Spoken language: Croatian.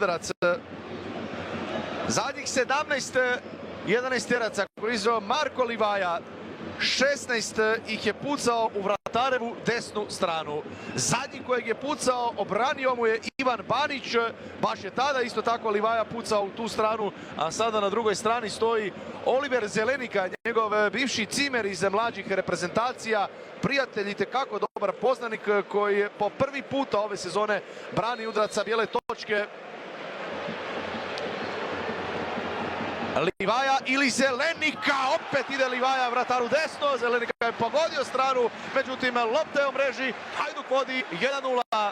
udarac. Zadnjih 17 11 tjeraca koji je izveo Marko Livaja, 16 ih je pucao u vratarevu desnu stranu. Zadnji kojeg je pucao obranio mu je Ivan Banić. Baš je tada isto tako Livaja pucao u tu stranu, a sada na drugoj strani stoji Oliver Zelenika, njegov bivši cimer iz mlađih reprezentacija, prijatelj, itekako dobar poznanik koji po prvi puta ove sezone brani udarac sa bijele točke. Livaja ili Zelenika, opet ide Livaja vrataru desno, Zelenika je pogodio stranu, međutim lopta je u mreži, Hajduk vodi 1:0.